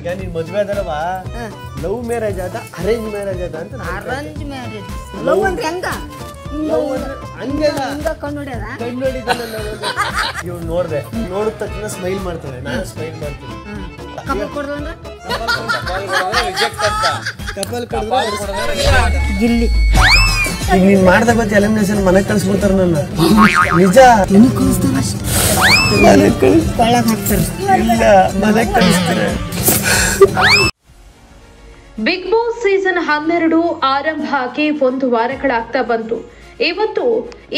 ಈಗ ನೀನ್ ಮದ್ವೆ ಅದರವಾ ಲವ್ ಮ್ಯಾರೇಜ್ ಆದ ಅರೇಂಜ್ ಮ್ಯಾರೇಜ್ ಆದ ಅಂತ ಅರೇಂಜ್ ಮ್ಯಾರೇಜ್ ಲವ್ ಅಂದ್ರೆ ಹೆಂಗ ಇವ್ ನೋಡ್ದೆ ನೋಡಿದ ತಕ್ಷಣ ಸ್ಮೈಲ್ ಮಾಡ್ತಾಳೆ ನಾನು ಸ್ಮೈಲ್ ಮಾಡ್ತೀನಿ ಗಿಲ್ಲಿ ಈಗ ನೀನ್ ಮಾಡ್ದ ಗೊತ್ತ ಎಲಿಮಿನೇಷನ್ ಮನೆಗೆ ಕಳ್ಸ್ಬಿಡ್ತಾರ ನನ್ನ ನಿಜ ಮನೆಗೆ ಕಳಿಸ್ತಾರೆ ಬಿಗ್ ಬಾಸ್ ಸೀಸನ್ 12 ಆರಂಭ ಆಗಿ 1 ವಾರಗಳಾಗ್ತಾ ಬಂತು. ಇವತ್ತು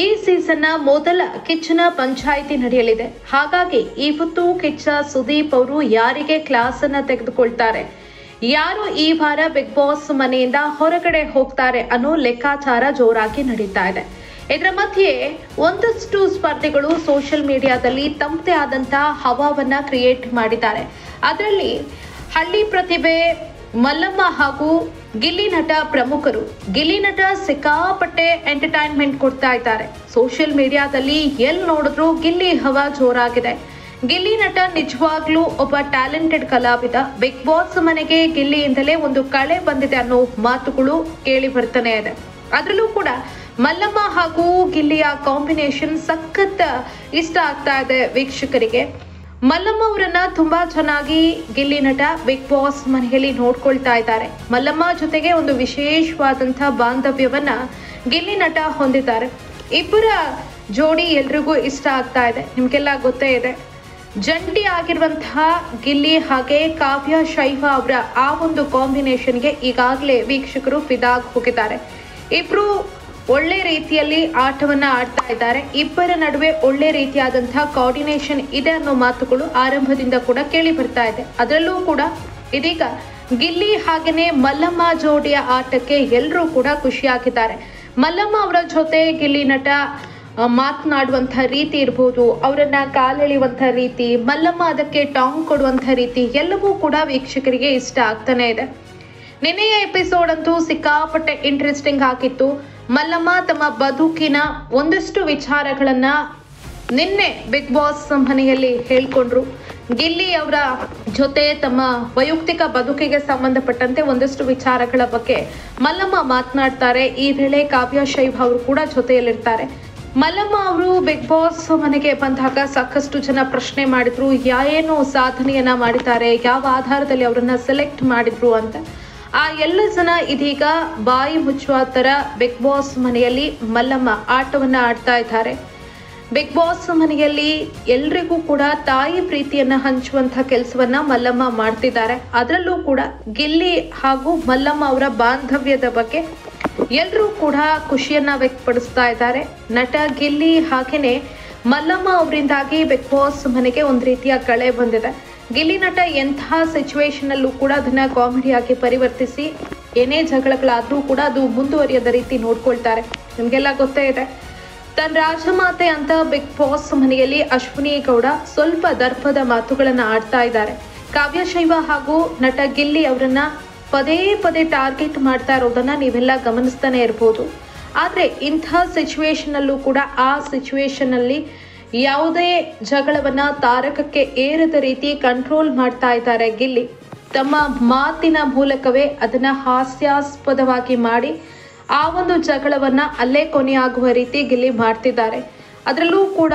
ಈ ಸೀಸನ್ನ ಮೊದಲ ಕಿಚ್ಚನ ಪಂಚಾಯಿತಿ ನಡೆಯಲಿದೆ. ಹಾಗಾಗಿ ಇವತ್ತು ಕಿಚ್ಚ ಸುದೀಪ್ ಅವರು ಯಾರಿಗೆ ಕ್ಲಾಸ್ ಅನ್ನ ತೆಗೆದುಕೊಳ್ತಾರೆ, ಯಾರು ಈ ವಾರ ಬಿಗ್ ಬಾಸ್ ಮನೆಯಿಂದ ಹೊರಗಡೆ ಹೋಗ್ತಾರೆ ಅನ್ನೋ ಲೆಕ್ಕಾಚಾರ ಜೋರಾಗಿ ನಡೀತಾ ಇದೆ. ಇದರ ಮಧ್ಯೆ ಒಂದಷ್ಟು ಸ್ಪರ್ಧಿಗಳು ಸೋಷಿಯಲ್ ಮೀಡಿಯಾದಲ್ಲಿ ತಮ್ಮದೇ ಆದಂತಹ ಹವಾವನ್ನ ಕ್ರಿಯೇಟ್ ಮಾಡಿದ್ದಾರೆ. ಅದರಲ್ಲಿ ಹಳ್ಳಿ ಪ್ರತಿಭೆ ಮಲ್ಲಮ್ಮ ಹಾಗೂ ಗಿಲ್ಲಿ ನಟ ಪ್ರಮುಖರು. ಗಿಲ್ಲಿ ನಟ ಸಿಕ್ಕಾಪಟ್ಟೆ ಎಂಟರ್ಟೈನ್ಮೆಂಟ್ ಕೊಡ್ತಾ ಇದ್ದಾರೆ. ಸೋಷಿಯಲ್ ಮೀಡಿಯಾದಲ್ಲಿ ಎಲ್ಲಿ ನೋಡಿದ್ರು ಗಿಲ್ಲಿ ಹವಾ ಜೋರಾಗಿದೆ. ಗಿಲ್ಲಿ ನಟ ನಿಜವಾಗ್ಲೂ ಒಬ್ಬ ಟ್ಯಾಲೆಂಟೆಡ್ ಕಲಾವಿದ. ಬಿಗ್ ಬಾಸ್ ಮನೆಗೆ ಗಿಲ್ಲಿಯಿಂದಲೇ ಒಂದು ಕಳೆ ಬಂದಿದೆ ಅನ್ನೋ ಮಾತುಗಳು ಕೇಳಿ ಬರ್ತಾನೆ ಇದೆ. ಅದರಲ್ಲೂ ಕೂಡ ಮಲ್ಲಮ್ಮ ಹಾಗೂ ಗಿಲ್ಲಿಯ ಕಾಂಬಿನೇಷನ್ ಸಖತ್ ಇಷ್ಟ ಆಗ್ತಾ ಇದೆ ವೀಕ್ಷಕರಿಗೆ. ಮಲ್ಲಮ್ಮ ಅವರನ್ನ ತುಂಬಾ ಚೆನ್ನಾಗಿ ಗಿಲ್ಲಿ ನಟ ಬಿಗ್ ಬಾಸ್ ಮನೆಯಲ್ಲಿ ನೋಡ್ಕೊಳ್ತಾ ಇದ್ದಾರೆ. ಮಲ್ಲಮ್ಮ ಜೊತೆಗೆ ಒಂದು ವಿಶೇಷವಾದಂತಹ ಬಾಂಧವ್ಯವನ್ನ ಗಿಲ್ಲಿ ನಟ ಹೊಂದಿದ್ದಾರೆ. ಇಬ್ಬರ ಜೋಡಿ ಎಲ್ರಿಗೂ ಇಷ್ಟ ಆಗ್ತಾ ಇದೆ. ನಿಮ್ಗೆಲ್ಲ ಗೊತ್ತೇ ಇದೆ, ಜಂಟಿ ಆಗಿರುವಂತಹ ಗಿಲ್ಲಿ ಹಾಗೆ ಕಾವ್ಯ ಶೈವ ಅವರ ಆ ಒಂದು ಕಾಂಬಿನೇಷನ್ಗೆ ಈಗಾಗಲೇ ವೀಕ್ಷಕರು ಫಿದಾಗಿ ಹೋಗಿದ್ದಾರೆ. ಇಬ್ರು ಒಳ್ಳೆ ರೀತಿಯಲ್ಲಿ ಆಟವನ್ನ ಆಡ್ತಾ ಇದ್ದಾರೆ. ಇಬ್ಬರ ನಡುವೆ ಒಳ್ಳೆ ರೀತಿಯಾದಂತಹ ಕೋಆರ್ಡಿನೇಷನ್ ಇದೆ ಅನ್ನೋ ಮಾತುಗಳು ಆರಂಭದಿಂದ ಕೂಡ ಕೇಳಿ ಬರ್ತಾ ಇದೆ. ಅದರಲ್ಲೂ ಕೂಡ ಇದೀಗ ಗಿಲ್ಲಿ ಹಾಗೇನೆ ಮಲ್ಲಮ್ಮ ಜೋಡಿಯ ಆಟಕ್ಕೆ ಎಲ್ಲರೂ ಕೂಡ ಖುಷಿಯಾಗಿದ್ದಾರೆ. ಮಲ್ಲಮ್ಮ ಅವರ ಜೊತೆ ಗಿಲ್ಲಿ ನಟ ಮಾತನಾಡುವಂತಹ ರೀತಿ ಇರ್ಬೋದು, ಅವರನ್ನ ಕಾಲೆಳೆಯುವಂತಹ ರೀತಿ, ಮಲ್ಲಮ್ಮ ಅದಕ್ಕೆ ಟಾಂಗ್ ಕೊಡುವಂತಹ ರೀತಿ ಎಲ್ಲವೂ ಕೂಡ ವೀಕ್ಷಕರಿಗೆ ಇಷ್ಟ ಆಗ್ತಾನೆ ಇದೆ. ನಿನ್ನೆಯ ಎಪಿಸೋಡ್ ಅಂತೂ ಸಿಕ್ಕಾಪಟ್ಟೆ ಇಂಟ್ರೆಸ್ಟಿಂಗ್ ಆಗಿತ್ತು. ಮಲ್ಲಮ್ಮ ತಮ್ಮ ಬದುಕಿನ ಒಂದಷ್ಟು ವಿಚಾರಗಳನ್ನ ನಿನ್ನೆ ಬಿಗ್ ಬಾಸ್ ಮನೆಯಲ್ಲಿ ಹೇಳ್ಕೊಂಡ್ರು. ಗಿಲ್ಲಿ ಅವರ ಜೊತೆ ತಮ್ಮ ವೈಯಕ್ತಿಕ ಬದುಕಿಗೆ ಸಂಬಂಧಪಟ್ಟಂತೆ ಒಂದಷ್ಟು ವಿಚಾರಗಳ ಬಗ್ಗೆ ಮಲ್ಲಮ್ಮ ಮಾತನಾಡ್ತಾರೆ. ಈ ವೇಳೆ ಕಾವ್ಯ ಶೈವ ಅವರು ಕೂಡ ಜೊತೆಯಲ್ಲಿರ್ತಾರೆ. ಮಲ್ಲಮ್ಮ ಅವರು ಬಿಗ್ ಬಾಸ್ ಮನೆಗೆ ಬಂದಾಗ ಸಾಕಷ್ಟು ಜನ ಪ್ರಶ್ನೆ ಮಾಡಿದ್ರು, ಏನು ಸಾಧನೆಯನ್ನ ಮಾಡಿದ್ದಾರೆ, ಯಾವ ಆಧಾರದಲ್ಲಿ ಅವರನ್ನ ಸೆಲೆಕ್ಟ್ ಮಾಡಿದ್ರು ಅಂತ. ಆ ಎಲ್ಲ ಜನ ಇದೀಗ ಬಾಯಿ ಮುಚ್ಚುವ ತರ ಬಿಗ್ ಬಾಸ್ ಮನೆಯಲ್ಲಿ ಮಲ್ಲಮ್ಮ ಆಟವನ್ನ ಆಡ್ತಾ ಇದ್ದಾರೆ. ಬಿಗ್ ಬಾಸ್ ಮನೆಯಲ್ಲಿ ಎಲ್ರಿಗೂ ಕೂಡ ತಾಯಿ ಪ್ರೀತಿಯನ್ನ ಹಂಚುವಂತಹ ಕೆಲಸವನ್ನ ಮಲ್ಲಮ್ಮ ಮಾಡ್ತಿದ್ದಾರೆ. ಅದರಲ್ಲೂ ಕೂಡ ಗಿಲ್ಲಿ ಹಾಗೂ ಮಲ್ಲಮ್ಮ ಅವರ ಬಾಂಧವ್ಯದ ಬಗ್ಗೆ ಎಲ್ಲರೂ ಕೂಡ ಖುಷಿಯನ್ನ ವ್ಯಕ್ತಪಡಿಸ್ತಾ ಇದ್ದಾರೆ. ನಟ ಗಿಲ್ಲಿ ಹಾಗೇನೆ ಮಲ್ಲಮ್ಮ ಅವರಿಂದಾಗಿ ಬಿಗ್ ಬಾಸ್ ಮನೆಗೆ ಒಂದು ರೀತಿಯ ಕಳೆ ಬಂದಿದೆ. ಗಿಲ್ಲಿ ನಟ ಎಂತಹ ಸಿಚುವೇಶನ್ ಅಲ್ಲೂ ಕೂಡ ಅದನ್ನ ಕಾಮಿಡಿಯಾಗಿ ಪರಿವರ್ತಿಸಿ ಏನೇ ಜಗಳಗಳಾದ್ರೂ ಕೂಡ ಅದು ಮುಂದುವರಿಯದ ರೀತಿ ನೋಡ್ಕೊಳ್ತಾರೆ. ನಿಮ್ಗೆಲ್ಲ ಗೊತ್ತೇ ಇದೆ, ತನ್ನ ರಾಜಮಾತೆ ಅಂತ ಬಿಗ್ ಬಾಸ್ ಮನೆಯಲ್ಲಿ ಅಶ್ವಿನಿ ಗೌಡ ಸ್ವಲ್ಪ ದರ್ಪದ ಮಾತುಗಳನ್ನ ಆಡ್ತಾ ಇದ್ದಾರೆ. ಕಾವ್ಯ ಶೈವ ಹಾಗೂ ನಟ ಗಿಲ್ಲಿ ಅವರನ್ನ ಪದೇ ಪದೇ ಟಾರ್ಗೆಟ್ ಮಾಡ್ತಾ ಇರೋದನ್ನ ನೀವೆಲ್ಲ ಗಮನಿಸ್ತಾನೆ ಇರ್ಬೋದು. ಆದ್ರೆ ಇಂಥ ಸಿಚುವೇಶನ್ ಅಲ್ಲೂ ಕೂಡ ಆ ಸಿಚುವೇಶನ್ ಅಲ್ಲಿ ಯಾವುದೇ ಜಗಳವನ್ನ ತಾರಕಕ್ಕೆ ಏರದ ರೀತಿ ಕಂಟ್ರೋಲ್ ಮಾಡ್ತಾ ಇದ್ದಾರೆ ಗಿಲ್ಲಿ. ತಮ್ಮ ಮಾತಿನ ಮೂಲಕವೇ ಅದನ್ನ ಹಾಸ್ಯಾಸ್ಪದವಾಗಿ ಮಾಡಿ ಆ ಒಂದು ಜಗಳವನ್ನ ಅಲ್ಲೇ ಕೊನೆಯಾಗುವ ರೀತಿ ಗಿಲ್ಲಿ ಮಾಡ್ತಿದ್ದಾರೆ. ಅದರಲ್ಲೂ ಕೂಡ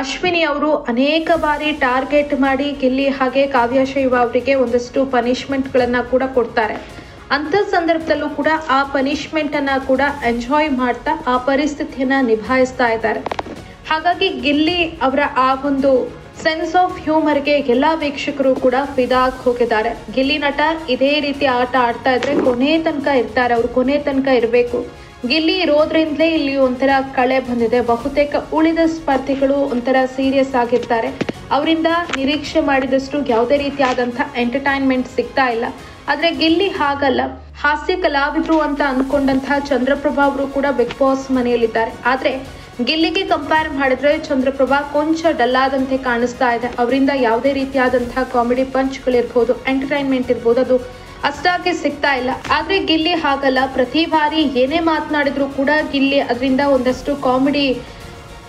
ಅಶ್ವಿನಿ ಅವರು ಅನೇಕ ಬಾರಿ ಟಾರ್ಗೆಟ್ ಮಾಡಿ ಗಿಲ್ಲಿ ಹಾಗೆ ಕಾವ್ಯ ಶೈವ ಅವರಿಗೆ ಒಂದಷ್ಟು ಪನಿಷ್ಮೆಂಟ್ಗಳನ್ನ ಕೂಡ ಕೊಡ್ತಾರೆ. ಅಂತ ಸಂದರ್ಭದಲ್ಲೂ ಕೂಡ ಆ ಪನಿಷ್ಮೆಂಟ್ ಅನ್ನ ಕೂಡ ಎಂಜಾಯ್ ಮಾಡ್ತಾ ಆ ಪರಿಸ್ಥಿತಿಯನ್ನ ನಿಭಾಯಿಸ್ತಾ ಇದ್ದಾರೆ. ಹಾಗಾಗಿ ಗಿಲ್ಲಿ ಅವರ ಆ ಒಂದು ಸೆನ್ಸ್ ಆಫ್ ಹ್ಯೂಮರ್ಗೆ ಎಲ್ಲಾ ವೀಕ್ಷಕರು ಕೂಡ ಫಿದಾಗಿ ಹೋಗಿದ್ದಾರೆ. ಗಿಲ್ಲಿ ನಟ ಇದೇ ರೀತಿ ಆಟ ಆಡ್ತಾ ಇದ್ರೆ ಕೊನೆ ತನಕ ಇರ್ತಾರೆ, ಅವ್ರು ಕೊನೆ ತನಕ ಇರಬೇಕು. ಗಿಲ್ಲಿ ಇರೋದ್ರಿಂದಲೇ ಇಲ್ಲಿ ಒಂಥರ ಕಳೆ ಬಂದಿದೆ. ಬಹುತೇಕ ಉಳಿದ ಸ್ಪರ್ಧಿಗಳು ಒಂಥರ ಸೀರಿಯಸ್ ಆಗಿರ್ತಾರೆ. ಅವರಿಂದ ನಿರೀಕ್ಷೆ ಮಾಡಿದಷ್ಟು ಯಾವುದೇ ರೀತಿಯಾದಂಥ ಎಂಟರ್ಟೈನ್ಮೆಂಟ್ ಸಿಗ್ತಾ ಇಲ್ಲ. ಆದ್ರೆ ಗಿಲ್ಲಿ ಹಾಗಲ್ಲ, ಹಾಸ್ಯ ಕಲಾವಿದ್ರು ಅಂತ ಅನ್ಕೊಂಡಂತಹ ಚಂದ್ರಪ್ರಭಾ ಅವರು ಕೂಡ ಬಿಗ್ ಬಾಸ್ ಮನೆಯಲ್ಲಿದ್ದಾರೆ. ಆದ್ರೆ ಗಿಲ್ಲಿಗೆ ಕಂಪೇರ್ ಮಾಡಿದ್ರೆ ಚಂದ್ರಪ್ರಭಾ ಕೊಂಚ ಡಲ್ಲಾದಂತೆ ಕಾಣಿಸ್ತಾ ಇದೆ. ಅವರಿಂದ ಯಾವುದೇ ರೀತಿಯಾದಂತಹ ಕಾಮಿಡಿ ಪಂಚ್ಗಳಿರ್ಬೋದು, ಎಂಟರ್ಟೈನ್ಮೆಂಟ್ ಇರ್ಬೋದು, ಅದು ಅಷ್ಟಾಗಿ ಸಿಗ್ತಾ ಇಲ್ಲ. ಆದ್ರೆ ಗಿಲ್ಲಿ ಹಾಗಲ್ಲ, ಪ್ರತಿ ಬಾರಿ ಏನೇ ಮಾತನಾಡಿದ್ರು ಕೂಡ ಗಿಲ್ಲಿ ಅದರಿಂದ ಒಂದಷ್ಟು ಕಾಮಿಡಿ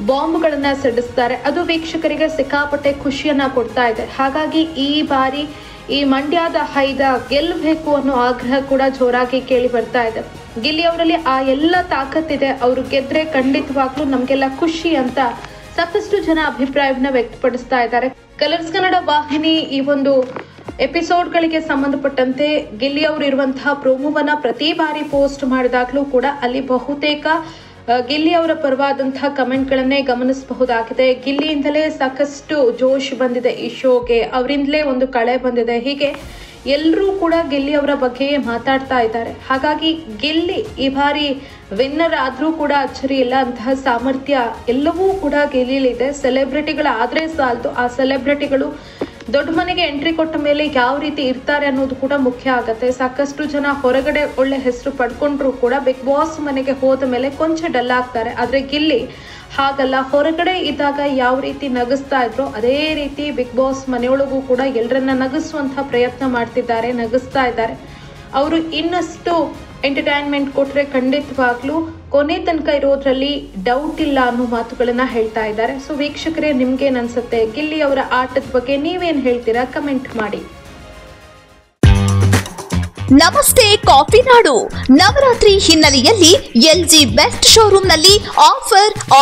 ಬಾಂಬ್ಗಳನ್ನ ಸಿಡಿಸ್ತಾರೆ. ಅದು ವೀಕ್ಷಕರಿಗೆ ಸಿಕ್ಕಾಪಟ್ಟೆ ಖುಷಿಯನ್ನ ಕೊಡ್ತಾ ಇದೆ. ಹಾಗಾಗಿ ಈ ಬಾರಿ ಈ ಮಂಡ್ಯದ ಹೈದ ಗೆಲ್ಲಬೇಕು ಅನ್ನೋ ಆಗ್ರಹ ಕೂಡ ಜೋರಾಗಿ ಕೇಳಿ ಬರ್ತಾ ಇದೆ. ಗಿಲ್ಲಿ ಅವರಲ್ಲಿ ಆ ಎಲ್ಲ ತಾಕತ್ತಿದೆ, ಅವರು ಗೆದ್ರೆ ಖಂಡಿತವಾಗ್ಲೂ ನಮ್ಗೆಲ್ಲ ಖುಷಿ ಅಂತ ಸಾಕಷ್ಟು ಜನ ಅಭಿಪ್ರಾಯವನ್ನ ವ್ಯಕ್ತಪಡಿಸ್ತಾ ಇದ್ದಾರೆ. ಕಲರ್ಸ್ ಕನ್ನಡ ವಾಹಿನಿ ಈ ಒಂದು ಎಪಿಸೋಡ್ಗಳಿಗೆ ಸಂಬಂಧಪಟ್ಟಂತೆ ಗಿಲ್ಲಿ ಅವರು ಇರುವಂತಹ ಪ್ರೋಮೋವನ್ನ ಪ್ರತಿ ಬಾರಿ ಪೋಸ್ಟ್ ಮಾಡಿದಾಗ್ಲೂ ಕೂಡ ಅಲ್ಲಿ ಬಹುತೇಕ ಗಿಲ್ಲಿ ಅವರ ಪರವಾದಂತಹ ಕಮೆಂಟ್ಗಳನ್ನೇ ಗಮನಿಸಬಹುದಾಗಿದೆ. ಗಿಲ್ಲಿಯಿಂದಲೇ ಸಾಕಷ್ಟು ಜೋಶ್ ಬಂದಿದೆ ಈ ಶೋಗೆ, ಅವರಿಂದಲೇ ಒಂದು ಕಳೆ ಬಂದಿದೆ. ಹೀಗೆ ಎಲ್ಲರೂ ಕೂಡ ಗಿಲ್ಲಿ ಅವರ ಬಗ್ಗೆ ಮಾತಾಡ್ತಾ ಇದ್ದಾರೆ. ಹಾಗಾಗಿ ಗಿಲ್ಲಿ ಈ ಬಾರಿ ವಿನ್ನರ್ ಆದ್ರೂ ಕೂಡ ಅಚ್ಚರಿ ಇಲ್ಲ. ಅಂತಹ ಸಾಮರ್ಥ್ಯ ಎಲ್ಲವೂ ಕೂಡ ಗಿಲ್ಲಿಲಿದೆ. ಸೆಲೆಬ್ರಿಟಿಗಳಾದ್ರೆ ಸಾಲದು, ಆ ಸೆಲೆಬ್ರಿಟಿಗಳು ದೊಡ್ಡ ಮನೆಗೆ ಎಂಟ್ರಿ ಕೊಟ್ಟ ಮೇಲೆ ಯಾವ ರೀತಿ ಇರ್ತಾರೆ ಅನ್ನೋದು ಕೂಡ ಮುಖ್ಯ ಆಗತ್ತೆ. ಸಾಕಷ್ಟು ಜನ ಹೊರಗಡೆ ಒಳ್ಳೆ ಹೆಸರು ಪಡ್ಕೊಂಡ್ರು ಕೂಡ ಬಿಗ್ ಬಾಸ್ ಮನೆಗೆ ಹೋದ ಮೇಲೆ ಕೊಂಚ ಡಲ್ ಆಗ್ತಾರೆ. ಆದ್ರೆ ಗಿಲ್ಲಿ ಹಾಗಲ್ಲ, ಹೊರಗಡೆ ಇದ್ದಾಗ ಯಾವ ರೀತಿ ನಗಿಸ್ತಾ ಇದ್ರು ಅದೇ ರೀತಿ ಬಿಗ್ ಬಾಸ್ ಮನೆಯೊಳಗೂ ಕೂಡ ಎಲ್ಲರನ್ನ ನಗಿಸುವಂತಹ ಪ್ರಯತ್ನ ಮಾಡ್ತಿದ್ದಾರೆ, ನಗಿಸ್ತಾ ಇದ್ದಾರೆ. ಅವರು ಇನ್ನಷ್ಟು ಎಂಟರ್ಟೈನ್ಮೆಂಟ್ ಕೊಟ್ರೆ ಖಂಡಿತವಾಗ್ಲೂ ಕೊನೆ ತನಕ ಇರೋದ್ರಲ್ಲಿ ಡೌಟ್ ಇಲ್ಲ ಅನ್ನೋ ಮಾತುಗಳನ್ನ ಹೇಳ್ತಾ ಇದ್ದಾರೆ. ಸೊ ವೀಕ್ಷಕರೇ, ನಿಮ್ಗೇನ್ ಅನ್ಸುತ್ತೆ? ಗಿಲ್ಲಿ ಅವರ ಆಟದ ಬಗ್ಗೆ ನೀವೇನ್ ಹೇಳ್ತೀರಾ? ಕಮೆಂಟ್ ಮಾಡಿ. ನಮಸ್ತೆ ಕಾಫಿ ನಾಡು. ನವರಾತ್ರಿ ಹಿನ್ನೆಲೆಯಲ್ಲಿ ಎಲ್ಜಿ ಬೆಸ್ಟ್ ಶೋರೂಮ್ನಲ್ಲಿ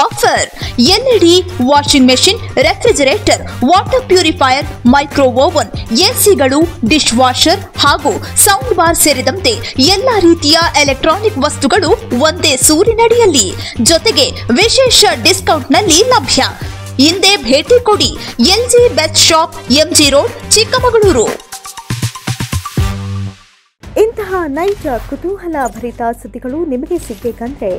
offer LED washing machine, refrigerator, water purifier, micro oven, ಎಸಿಗಳು, ಡಿಶ್ ವಾಷರ್ ಹಾಗೂ ಸೌಂಡ್ ಬಾರ್ ಸೇರಿದಂತೆ ಎಲ್ಲಾ ರೀತಿಯ ಎಲೆಕ್ಟ್ರಾನಿಕ್ ವಸ್ತುಗಳು ಒಂದೇ ಸೂರಿನಡಿಯಲ್ಲಿ, ಜೊತೆಗೆ ವಿಶೇಷ ಡಿಸ್ಕೌಂಟ್ನಲ್ಲಿ ಲಭ್ಯ. ಹಿಂದೆ ಭೇಟಿ ಕೊಡಿ. LG best shop, MG road, Chikkamagaluru. ಇಂತಹ ನೈಜ ಕುತೂಹಲ ಭರಿತ ಸುದ್ದಿಗಳು ನಿಮಗೆ ಸಿಗಬೇಕಂದ್ರೆ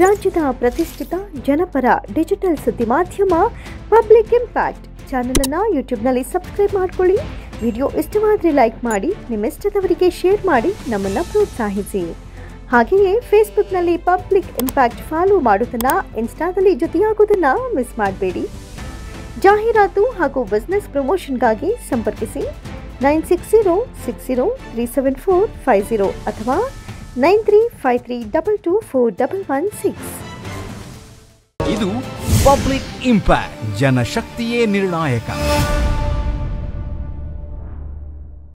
ರಾಜ್ಯದ ಪ್ರತಿಷ್ಠಿತ ಜನಪರ ಡಿಜಿಟಲ್ ಸುದ್ದಿ ಮಾಧ್ಯಮ ಪಬ್ಲಿಕ್ ಇಂಪ್ಯಾಕ್ಟ್ ಚಾನೆಲ್ ಅನ್ನು ಯೂಟ್ಯೂಬ್ನಲ್ಲಿ ಸಬ್ಸ್ಕ್ರೈಬ್ ಮಾಡ್ಕೊಳ್ಳಿ. ವಿಡಿಯೋ ಇಷ್ಟವಾದರೆ ಲೈಕ್ ಮಾಡಿ, ನಿಮ್ಮ ಇಷ್ಟದವರಿಗೆ ಶೇರ್ ಮಾಡಿ, ನಮ್ಮನ್ನು ಪ್ರೋತ್ಸಾಹಿಸಿ. ಹಾಗೆಯೇ ಫೇಸ್ಬುಕ್ನಲ್ಲಿ ಪಬ್ಲಿಕ್ ಇಂಪ್ಯಾಕ್ಟ್ ಫಾಲೋ ಮಾಡೋದನ್ನು, ಇನ್ಸ್ಟಾದಲ್ಲಿ ಜೊತೆಯಾಗೋದನ್ನು ಮಿಸ್ ಮಾಡಬೇಡಿ. ಜಾಹೀರಾತು ಹಾಗೂ ಬಿಸ್ನೆಸ್ ಪ್ರಮೋಷನ್ಗಾಗಿ ಸಂಪರ್ಕಿಸಿ 9606037450 ಅಥವಾ 9353224116. ಇದು ಪಬ್ಲಿಕ್ ಇಂಪ್ಯಾಕ್ಟ್, ಜನಶಕ್ತಿಯೇ ನಿರ್ಣಾಯಕ.